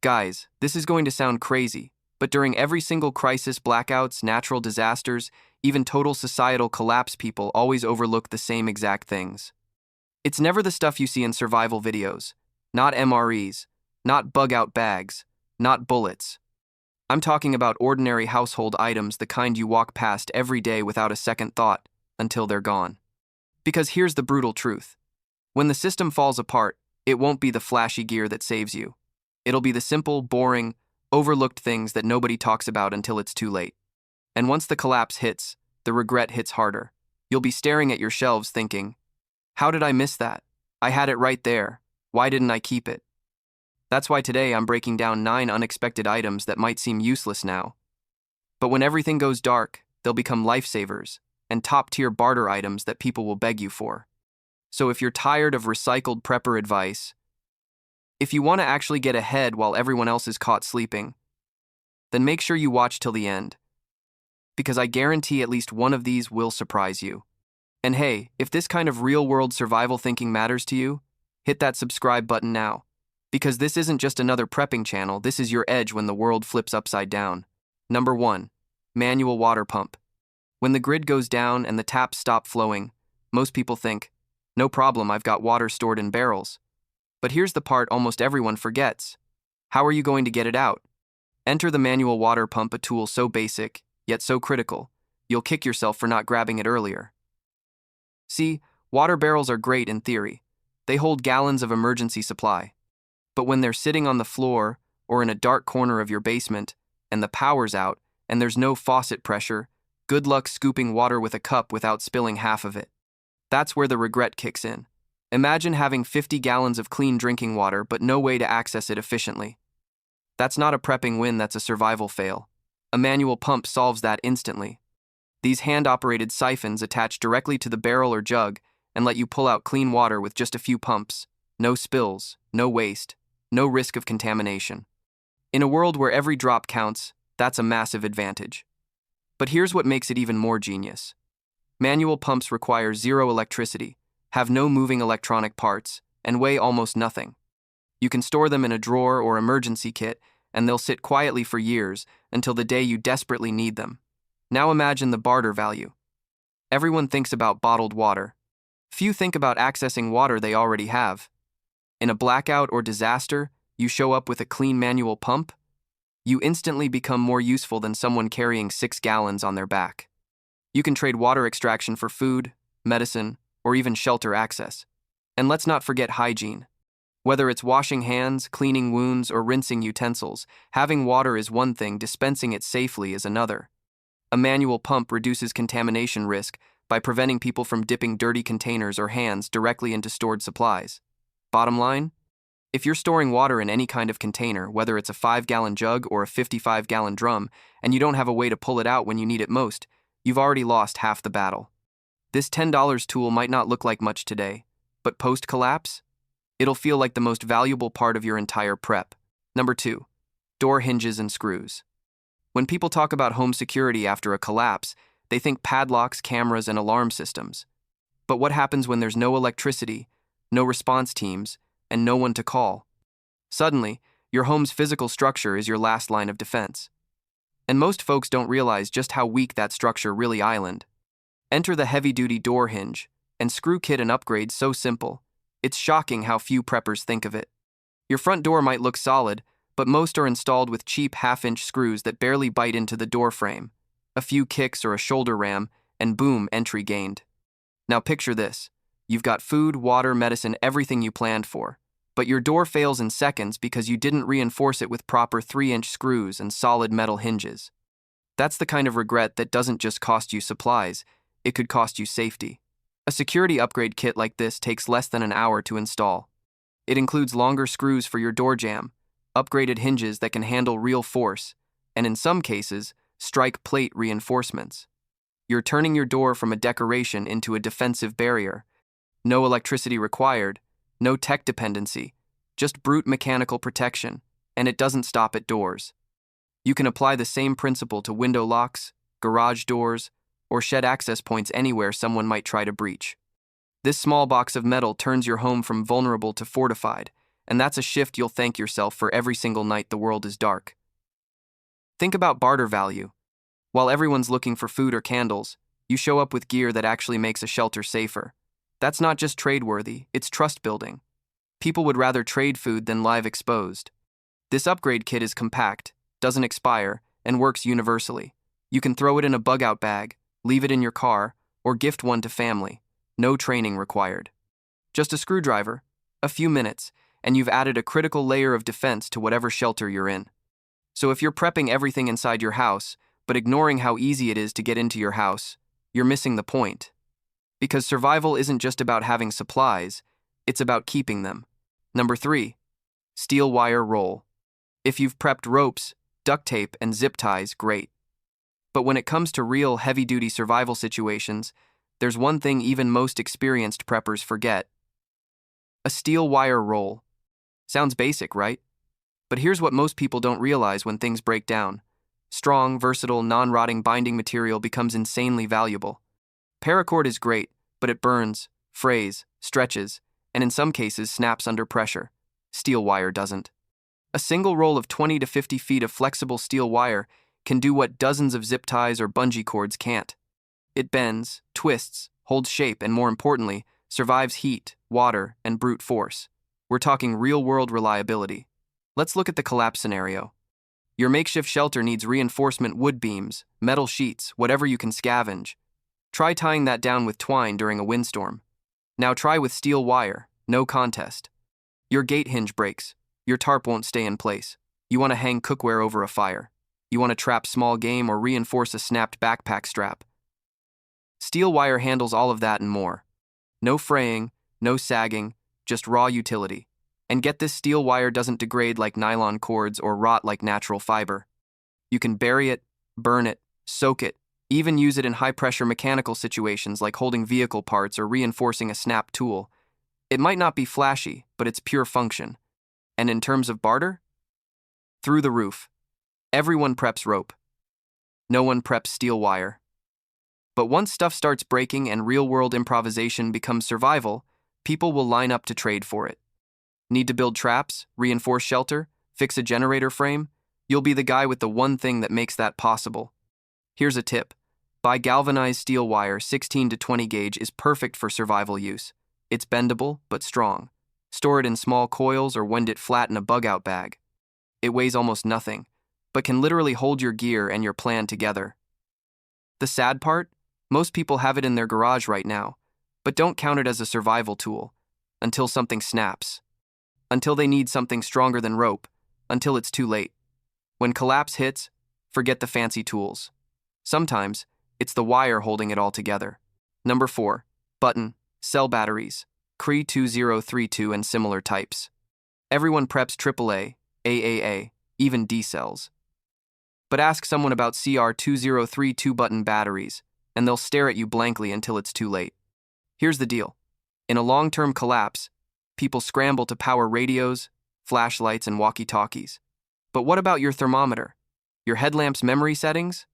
Guys, this is going to sound crazy, but during every single crisis, blackouts, natural disasters, even total societal collapse, people always overlook the same exact things. It's never the stuff you see in survival videos, not MREs, not bug-out bags, not bullets. I'm talking about ordinary household items, the kind you walk past every day without a second thought, until they're gone. Because here's the brutal truth. When the system falls apart, it won't be the flashy gear that saves you. It'll be the simple, boring, overlooked things that nobody talks about until it's too late. And once the collapse hits, the regret hits harder. You'll be staring at your shelves thinking, how did I miss that? I had it right there. Why didn't I keep it? That's why today I'm breaking down 9 unexpected items that might seem useless now. But when everything goes dark, they'll become lifesavers and top-tier barter items that people will beg you for. So if you're tired of recycled prepper advice, if you want to actually get ahead while everyone else is caught sleeping, then make sure you watch till the end, because I guarantee at least one of these will surprise you. And hey, if this kind of real-world survival thinking matters to you, hit that subscribe button now, because this isn't just another prepping channel, this is your edge when the world flips upside down. Number 1. Manual water pump. When the grid goes down and the taps stop flowing, most people think, no problem, I've got water stored in barrels. But here's the part almost everyone forgets. How are you going to get it out? Enter the manual water pump, a tool so basic, yet so critical, you'll kick yourself for not grabbing it earlier. See, water barrels are great in theory. They hold gallons of emergency supply. But when they're sitting on the floor or in a dark corner of your basement, and the power's out, and there's no faucet pressure, good luck scooping water with a cup without spilling half of it. That's where the regret kicks in. Imagine having 50 gallons of clean drinking water but no way to access it efficiently. That's not a prepping win, that's a survival fail. A manual pump solves that instantly. These hand-operated siphons attach directly to the barrel or jug and let you pull out clean water with just a few pumps. No spills, no waste, no risk of contamination. In a world where every drop counts, that's a massive advantage. But here's what makes it even more genius. Manual pumps require zero electricity, have no moving electronic parts, and weigh almost nothing. You can store them in a drawer or emergency kit, and they'll sit quietly for years until the day you desperately need them. Now imagine the barter value. Everyone thinks about bottled water. Few think about accessing water they already have. In a blackout or disaster, you show up with a clean manual pump, you instantly become more useful than someone carrying 6 gallons on their back. You can trade water extraction for food, medicine, or even shelter access. And let's not forget hygiene. Whether it's washing hands, cleaning wounds, or rinsing utensils, having water is one thing, dispensing it safely is another. A manual pump reduces contamination risk by preventing people from dipping dirty containers or hands directly into stored supplies. Bottom line? If you're storing water in any kind of container, whether it's a 5-gallon jug or a 55-gallon drum, and you don't have a way to pull it out when you need it most, you've already lost half the battle. This $10 tool might not look like much today, but post-collapse, it'll feel like the most valuable part of your entire prep. Number 2. Door hinges and screws. When people talk about home security after a collapse, they think padlocks, cameras, and alarm systems. But what happens when there's no electricity, no response teams, and no one to call? Suddenly, your home's physical structure is your last line of defense. And most folks don't realize just how weak that structure really is. Enter the heavy-duty door hinge, and screw kit and upgrade so simple. It's shocking how few preppers think of it. Your front door might look solid, but most are installed with cheap half-inch screws that barely bite into the door frame. A few kicks or a shoulder ram, and boom, entry gained. Now picture this. You've got food, water, medicine, everything you planned for. But your door fails in seconds because you didn't reinforce it with proper 3-inch screws and solid metal hinges. That's the kind of regret that doesn't just cost you supplies, it could cost you safety. A security upgrade kit like this takes less than an hour to install. It includes longer screws for your door jamb, upgraded hinges that can handle real force, and in some cases, strike plate reinforcements. You're turning your door from a decoration into a defensive barrier. No electricity required, no tech dependency, just brute mechanical protection, and it doesn't stop at doors. You can apply the same principle to window locks, garage doors, or shed access points anywhere someone might try to breach. This small box of metal turns your home from vulnerable to fortified, and that's a shift you'll thank yourself for every single night the world is dark. Think about barter value. While everyone's looking for food or candles, you show up with gear that actually makes a shelter safer. That's not just trade-worthy, it's trust-building. People would rather trade food than live exposed. This upgrade kit is compact, doesn't expire, and works universally. You can throw it in a bug-out bag, leave it in your car, or gift one to family. No training required. Just a screwdriver, a few minutes, and you've added a critical layer of defense to whatever shelter you're in. So if you're prepping everything inside your house, but ignoring how easy it is to get into your house, you're missing the point. Because survival isn't just about having supplies, it's about keeping them. Number 3. Steel wire roll. If you've prepped ropes, duct tape, and zip ties, great. But when it comes to real heavy-duty survival situations, there's one thing even most experienced preppers forget. A steel wire roll. Sounds basic, right? But here's what most people don't realize when things break down. Strong, versatile, non-rotting binding material becomes insanely valuable. Paracord is great, but it burns, frays, stretches, and in some cases snaps under pressure. Steel wire doesn't. A single roll of 20 to 50 feet of flexible steel wire can do what dozens of zip ties or bungee cords can't. It bends, twists, holds shape, and more importantly, survives heat, water, and brute force. We're talking real-world reliability. Let's look at the collapse scenario. Your makeshift shelter needs reinforcement wood beams, metal sheets, whatever you can scavenge. Try tying that down with twine during a windstorm. Now try with steel wire, no contest. Your gate hinge breaks. Your tarp won't stay in place. You want to hang cookware over a fire. You want to trap small game or reinforce a snapped backpack strap. Steel wire handles all of that and more. No fraying, no sagging, just raw utility. And get this, steel wire doesn't degrade like nylon cords or rot like natural fiber. You can bury it, burn it, soak it, even use it in high-pressure mechanical situations like holding vehicle parts or reinforcing a snap tool. It might not be flashy, but it's pure function. And in terms of barter? Through the roof. Everyone preps rope. No one preps steel wire. But once stuff starts breaking and real-world improvisation becomes survival, people will line up to trade for it. Need to build traps, reinforce shelter, fix a generator frame? You'll be the guy with the one thing that makes that possible. Here's a tip. Buy galvanized steel wire. 16 to 20 gauge is perfect for survival use. It's bendable, but strong. Store it in small coils or wind it flat in a bug-out bag. It weighs almost nothing, but can literally hold your gear and your plan together. The sad part? Most people have it in their garage right now, but don't count it as a survival tool until something snaps. Until they need something stronger than rope, until it's too late. When collapse hits, forget the fancy tools. Sometimes, it's the wire holding it all together. Number 4. Button, cell batteries, Cree 2032 and similar types. Everyone preps AAA, AAA, even D cells. But ask someone about CR2032 button batteries, and they'll stare at you blankly until it's too late. Here's the deal. In a long-term collapse, people scramble to power radios, flashlights, and walkie-talkies. But what about your thermometer? Your headlamp's memory settings?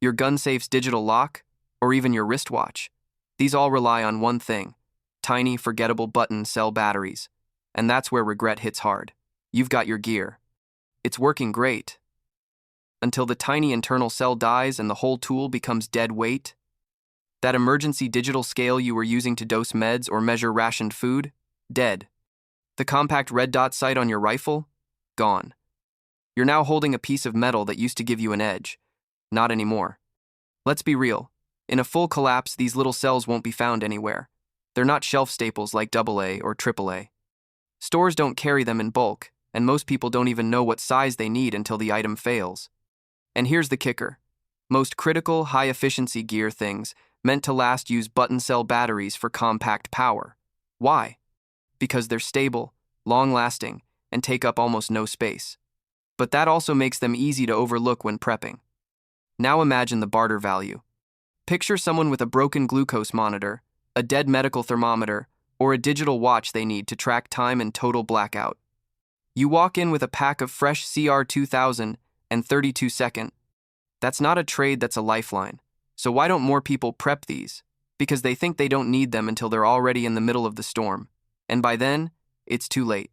Your gun safe's digital lock? Or even your wristwatch? These all rely on one thing: tiny, forgettable button cell batteries. And that's where regret hits hard. You've got your gear. It's working great. Until the tiny internal cell dies and the whole tool becomes dead weight. That emergency digital scale you were using to dose meds or measure rationed food? Dead. The compact red dot sight on your rifle? Gone. You're now holding a piece of metal that used to give you an edge. Not anymore. Let's be real. In a full collapse, these little cells won't be found anywhere. They're not shelf staples like AA or AAA. Stores don't carry them in bulk, and most people don't even know what size they need until the item fails. And here's the kicker. Most critical, high-efficiency gear things meant to last use button cell batteries for compact power. Why? Because they're stable, long-lasting, and take up almost no space. But that also makes them easy to overlook when prepping. Now imagine the barter value. Picture someone with a broken glucose monitor, a dead medical thermometer, or a digital watch they need to track time and total blackout. You walk in with a pack of fresh CR2000 and 32-second. That's not a trade, that's a lifeline. So why don't more people prep these? Because they think they don't need them until they're already in the middle of the storm. And by then, it's too late.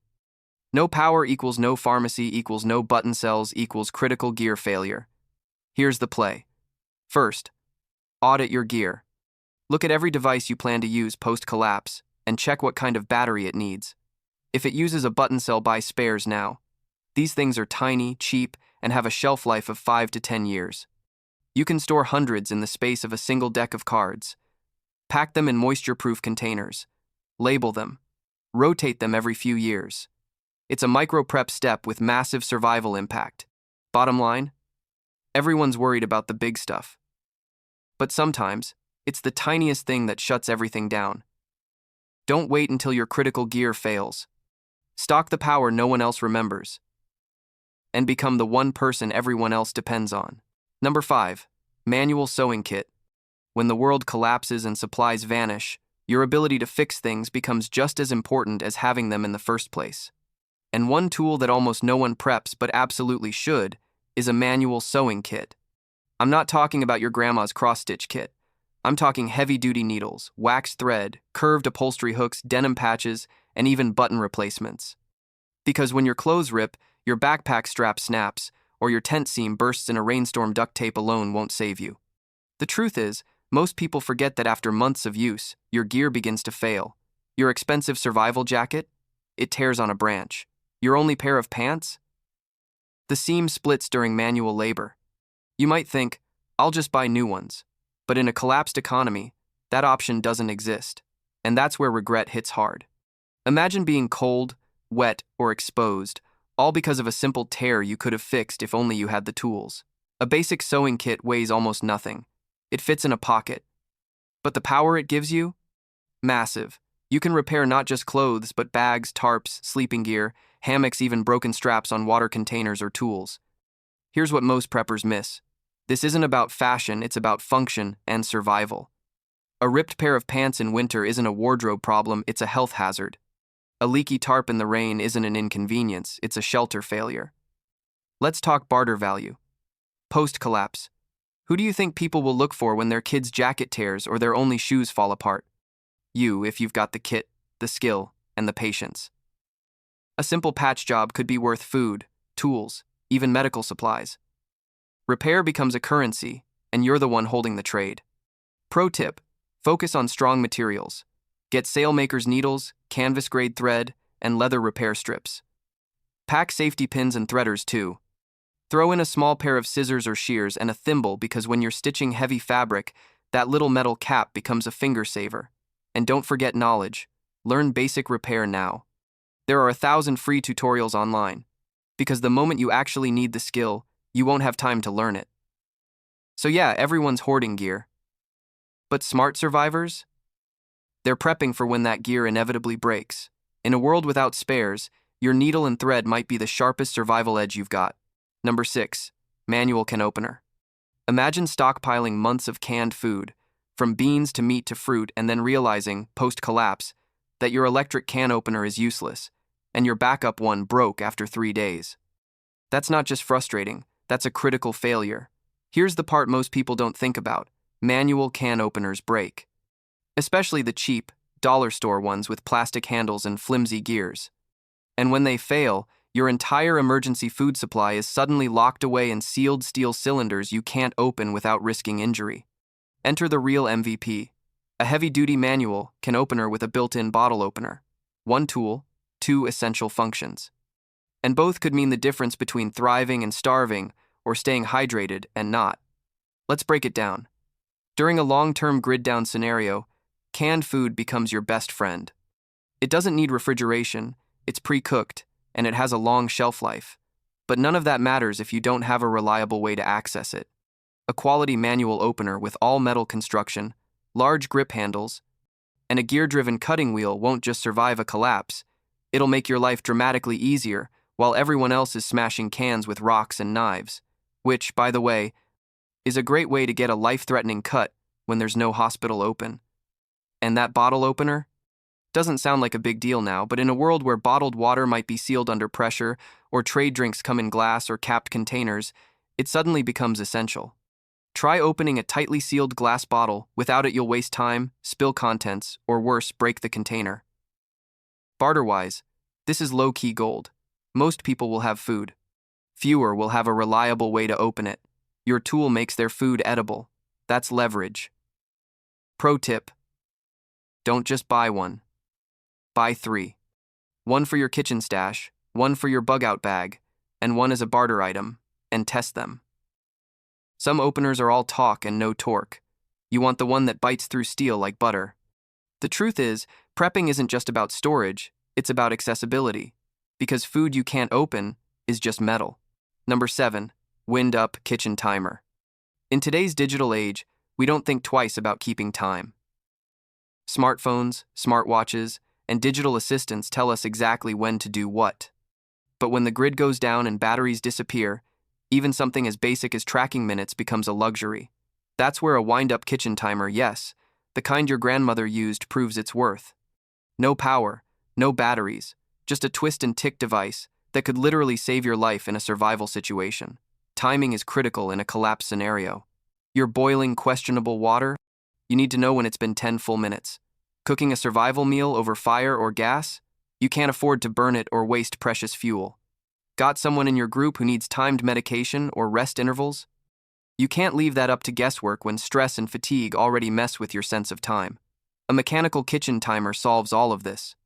No power equals no pharmacy equals no button cells equals critical gear failure. Here's the play. First, audit your gear. Look at every device you plan to use post-collapse and check what kind of battery it needs. If it uses a button cell, buy spares now. These things are tiny, cheap, and have a shelf life of 5 to 10 years. You can store hundreds in the space of a single deck of cards. Pack them in moisture-proof containers. Label them. Rotate them every few years. It's a micro-prep step with massive survival impact. Bottom line? Everyone's worried about the big stuff. But sometimes, it's the tiniest thing that shuts everything down. Don't wait until your critical gear fails. Stock the power no one else remembers. And become the one person everyone else depends on. Number 5. Manual sewing kit. When the world collapses and supplies vanish, your ability to fix things becomes just as important as having them in the first place. And one tool that almost no one preps but absolutely should is a manual sewing kit. I'm not talking about your grandma's cross-stitch kit. I'm talking heavy-duty needles, wax thread, curved upholstery hooks, denim patches, and even button replacements. Because when your clothes rip, your backpack strap snaps, or your tent seam bursts in a rainstorm, duct tape alone won't save you. The truth is, most people forget that after months of use, your gear begins to fail. Your expensive survival jacket? It tears on a branch. Your only pair of pants? The seam splits during manual labor. You might think, I'll just buy new ones. But in a collapsed economy, that option doesn't exist. And that's where regret hits hard. Imagine being cold, wet, or exposed, all because of a simple tear you could have fixed if only you had the tools. A basic sewing kit weighs almost nothing. It fits in a pocket. But the power it gives you? Massive. You can repair not just clothes, but bags, tarps, sleeping gear, hammocks, even broken straps on water containers or tools. Here's what most preppers miss. This isn't about fashion, it's about function and survival. A ripped pair of pants in winter isn't a wardrobe problem, it's a health hazard. A leaky tarp in the rain isn't an inconvenience, it's a shelter failure. Let's talk barter value. Post-collapse. Who do you think people will look for when their kid's jacket tears or their only shoes fall apart? You, if you've got the kit, the skill, and the patience. A simple patch job could be worth food, tools, even medical supplies. Repair becomes a currency, and you're the one holding the trade. Pro tip, focus on strong materials. Get sailmaker's needles, canvas-grade thread, and leather repair strips. Pack safety pins and threaders too. Throw in a small pair of scissors or shears and a thimble because when you're stitching heavy fabric, that little metal cap becomes a finger saver. And don't forget knowledge. Learn basic repair now. There are 1,000 free tutorials online, because the moment you actually need the skill, you won't have time to learn it. So yeah, everyone's hoarding gear. But smart survivors? They're prepping for when that gear inevitably breaks. In a world without spares, your needle and thread might be the sharpest survival edge you've got. Number 6, manual can opener. Imagine stockpiling months of canned food, from beans to meat to fruit, and then realizing, post-collapse, that your electric can opener is useless, and your backup one broke after 3 days. That's not just frustrating, that's a critical failure. Here's the part most people don't think about. Manual can openers break. Especially the cheap, dollar store ones with plastic handles and flimsy gears. And when they fail, your entire emergency food supply is suddenly locked away in sealed steel cylinders you can't open without risking injury. Enter the real MVP. A heavy-duty manual can opener with a built-in bottle opener. One tool, 2 essential functions. And both could mean the difference between thriving and starving, or staying hydrated and not. Let's break it down. During a long-term grid-down scenario, canned food becomes your best friend. It doesn't need refrigeration, it's pre-cooked, and it has a long shelf life. But none of that matters if you don't have a reliable way to access it. A quality manual opener with all-metal construction, large grip handles, and a gear-driven cutting wheel won't just survive a collapse, it'll make your life dramatically easier while everyone else is smashing cans with rocks and knives, which, by the way, is a great way to get a life-threatening cut when there's no hospital open. And that bottle opener? Doesn't sound like a big deal now, but in a world where bottled water might be sealed under pressure, or trade drinks come in glass or capped containers, it suddenly becomes essential. Try opening a tightly sealed glass bottle. Without it, you'll waste time, spill contents, or worse, break the container. Barter-wise, this is low-key gold. Most people will have food. Fewer will have a reliable way to open it. Your tool makes their food edible. That's leverage. Pro tip: don't just buy one. Buy 3. One for your kitchen stash, one for your bug-out bag, and one as a barter item, and test them. Some openers are all talk and no torque. You want the one that bites through steel like butter. The truth is, prepping isn't just about storage, it's about accessibility. Because food you can't open is just metal. Number 7, wind-up kitchen timer. In today's digital age, we don't think twice about keeping time. Smartphones, smartwatches, and digital assistants tell us exactly when to do what. But when the grid goes down and batteries disappear, even something as basic as tracking minutes becomes a luxury. That's where a wind-up kitchen timer, yes, the kind your grandmother used, proves its worth. No power, no batteries, just a twist and tick device that could literally save your life in a survival situation. Timing is critical in a collapse scenario. You're boiling questionable water? You need to know when it's been 10 full minutes. Cooking a survival meal over fire or gas? You can't afford to burn it or waste precious fuel. Got someone in your group who needs timed medication or rest intervals? You can't leave that up to guesswork when stress and fatigue already mess with your sense of time. A mechanical kitchen timer solves all of this.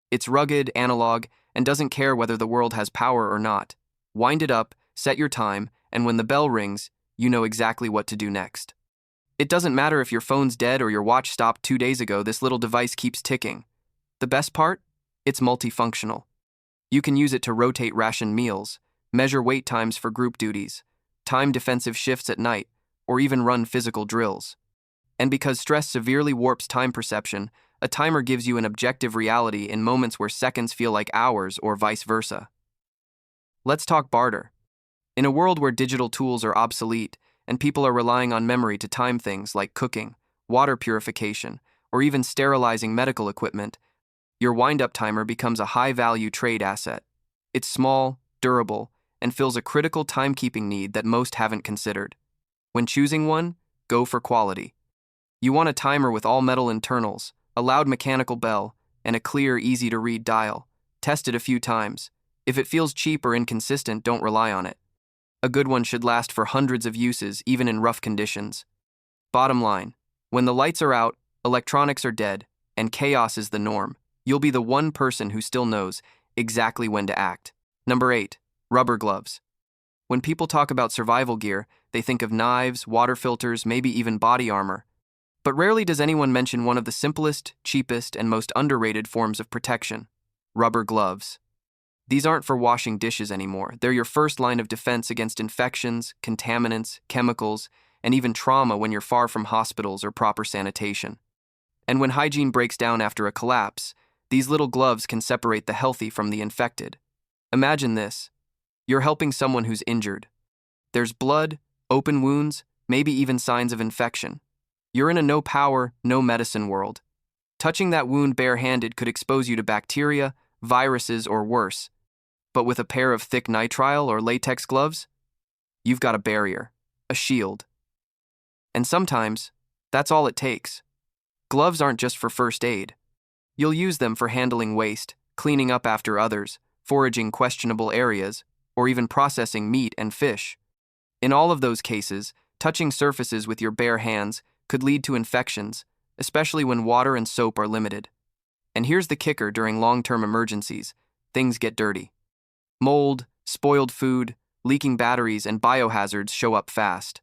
It's rugged, analog, and doesn't care whether the world has power or not. Wind it up, set your time, and when the bell rings, you know exactly what to do next. It doesn't matter if your phone's dead or your watch stopped 2 days ago, this little device keeps ticking. The best part? It's multifunctional. You can use it to rotate ration meals, measure wait times for group duties, time defensive shifts at night, or even run physical drills. And because stress severely warps time perception, a timer gives you an objective reality in moments where seconds feel like hours or vice versa. Let's talk barter. In a world where digital tools are obsolete and people are relying on memory to time things like cooking, water purification, or even sterilizing medical equipment, your wind-up timer becomes a high-value trade asset. It's small, durable, and fills a critical timekeeping need that most haven't considered. When choosing one, go for quality. You want a timer with all-metal internals, a loud mechanical bell, and a clear, easy-to-read dial. Test it a few times. If it feels cheap or inconsistent, don't rely on it. A good one should last for hundreds of uses, even in rough conditions. Bottom line, when the lights are out, electronics are dead, and chaos is the norm, you'll be the one person who still knows exactly when to act. Number 8, rubber gloves. When people talk about survival gear, they think of knives, water filters, maybe even body armor. But rarely does anyone mention one of the simplest, cheapest, and most underrated forms of protection: rubber gloves. These aren't for washing dishes anymore. They're your first line of defense against infections, contaminants, chemicals, and even trauma when you're far from hospitals or proper sanitation. And when hygiene breaks down after a collapse, these little gloves can separate the healthy from the infected. Imagine this. You're helping someone who's injured. There's blood, open wounds, maybe even signs of infection. You're in a no-power, no-medicine world. Touching that wound bare-handed could expose you to bacteria, viruses, or worse. But with a pair of thick nitrile or latex gloves, you've got a barrier, a shield. And sometimes, that's all it takes. Gloves aren't just for first aid. You'll use them for handling waste, cleaning up after others, foraging questionable areas, or even processing meat and fish. In all of those cases, touching surfaces with your bare hands could lead to infections, especially when water and soap are limited. And here's the kicker: during long-term emergencies, things get dirty. Mold, spoiled food, leaking batteries, and biohazards show up fast.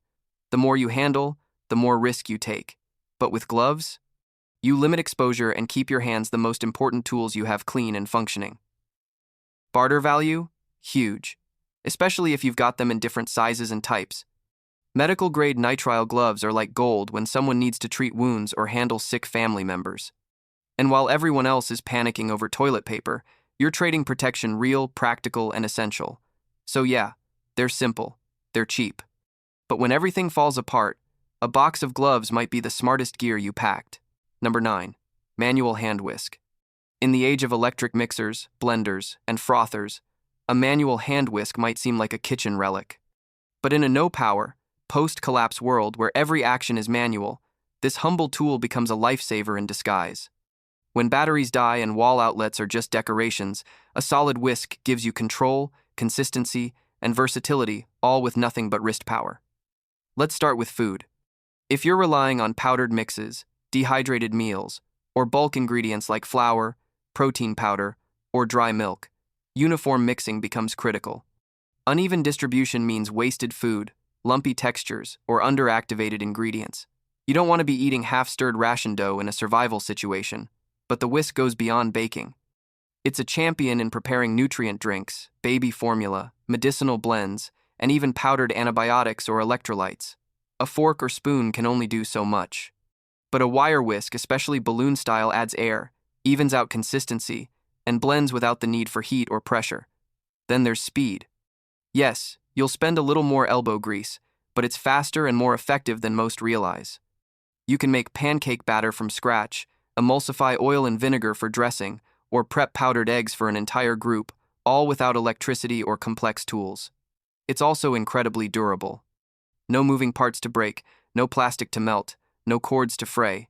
The more you handle, the more risk you take. But with gloves, you limit exposure and keep your hands the most important tools you have clean and functioning. Barter value? Huge. Especially if you've got them in different sizes and types. Medical-grade nitrile gloves are like gold when someone needs to treat wounds or handle sick family members. And while everyone else is panicking over toilet paper, you're trading protection real, practical, and essential. So yeah, they're simple, they're cheap. But when everything falls apart, a box of gloves might be the smartest gear you packed. Number 9, manual hand whisk. In the age of electric mixers, blenders, and frothers, a manual hand whisk might seem like a kitchen relic. But in a no-power, post-collapse world where every action is manual, this humble tool becomes a lifesaver in disguise. When batteries die and wall outlets are just decorations, A solid whisk gives you control, consistency, and versatility, all with nothing but wrist power. Let's start with food. If you're relying on powdered mixes, dehydrated meals, or bulk ingredients like flour, protein powder, or dry milk, uniform mixing becomes critical. Uneven distribution means wasted food, lumpy textures, or underactivated ingredients. You don't want to be eating half-stirred ration dough in a survival situation, but the whisk goes beyond baking. It's a champion in preparing nutrient drinks, baby formula, medicinal blends, and even powdered antibiotics or electrolytes. A fork or spoon can only do so much. But a wire whisk, especially balloon style, adds air, evens out consistency, and blends without the need for heat or pressure. Then there's speed. Yes, you'll spend a little more elbow grease, but it's faster and more effective than most realize. You can make pancake batter from scratch, emulsify oil and vinegar for dressing, or prep powdered eggs for an entire group, all without electricity or complex tools. It's also incredibly durable. No moving parts to break, no plastic to melt, no cords to fray.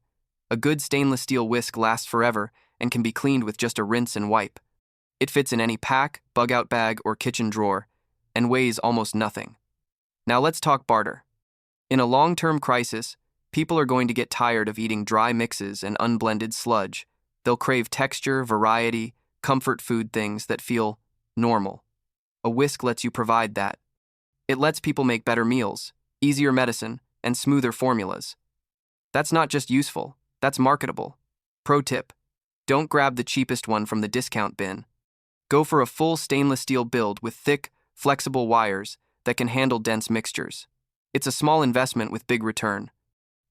A good stainless steel whisk lasts forever and can be cleaned with just a rinse and wipe. It fits in any pack, bug-out bag, or kitchen drawer, and weighs almost nothing. Now let's talk barter. In a long-term crisis, people are going to get tired of eating dry mixes and unblended sludge. They'll crave texture, variety, comfort food, things that feel normal. A whisk lets you provide that. It lets people make better meals, easier medicine, and smoother formulas. That's not just useful, that's marketable. Pro tip: don't grab the cheapest one from the discount bin. Go for a full stainless steel build with thick, flexible wires that can handle dense mixtures. It's a small investment with big return.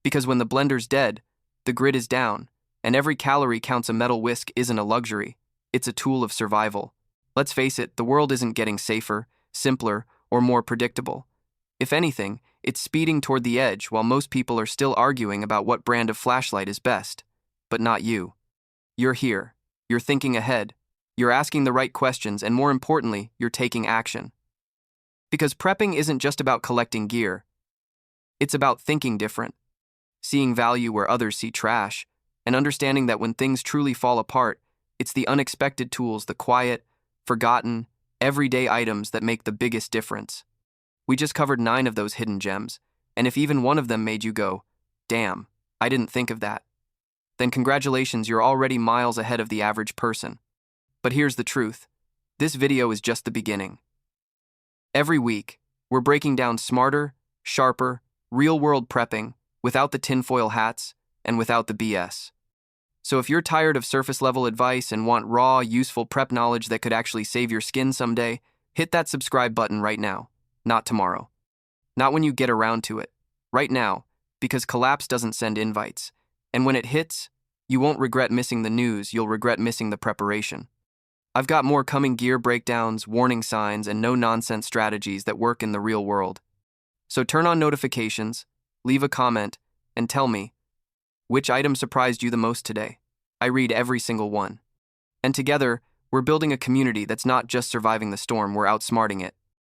Because when the blender's dead, the grid is down, and every calorie counts. A metal whisk isn't a luxury, it's a tool of survival. Let's face it, the world isn't getting safer, simpler, or more predictable. If anything, it's speeding toward the edge while most people are still arguing about what brand of flashlight is best. But not you. You're here. You're thinking ahead. You're asking the right questions, and more importantly, you're taking action. Because prepping isn't just about collecting gear. It's about thinking different, seeing value where others see trash, and understanding that when things truly fall apart, it's the unexpected tools, the quiet, forgotten, everyday items that make the biggest difference. We just covered 9 of those hidden gems, and if even one of them made you go, "Damn, I didn't think of that," then congratulations, you're already miles ahead of the average person. But here's the truth. This video is just the beginning. Every week, we're breaking down smarter, sharper, real-world prepping without the tinfoil hats and without the BS. So if you're tired of surface-level advice and want raw, useful prep knowledge that could actually save your skin someday, hit that subscribe button right now, not tomorrow. Not when you get around to it. Right now, because Collapse doesn't send invites. And when it hits, you won't regret missing the news, you'll regret missing the preparation. I've got more coming: gear breakdowns, warning signs, and no-nonsense strategies that work in the real world. So turn on notifications, leave a comment, and tell me, which item surprised you the most today? I read every single one. And together, we're building a community that's not just surviving the storm, we're outsmarting it.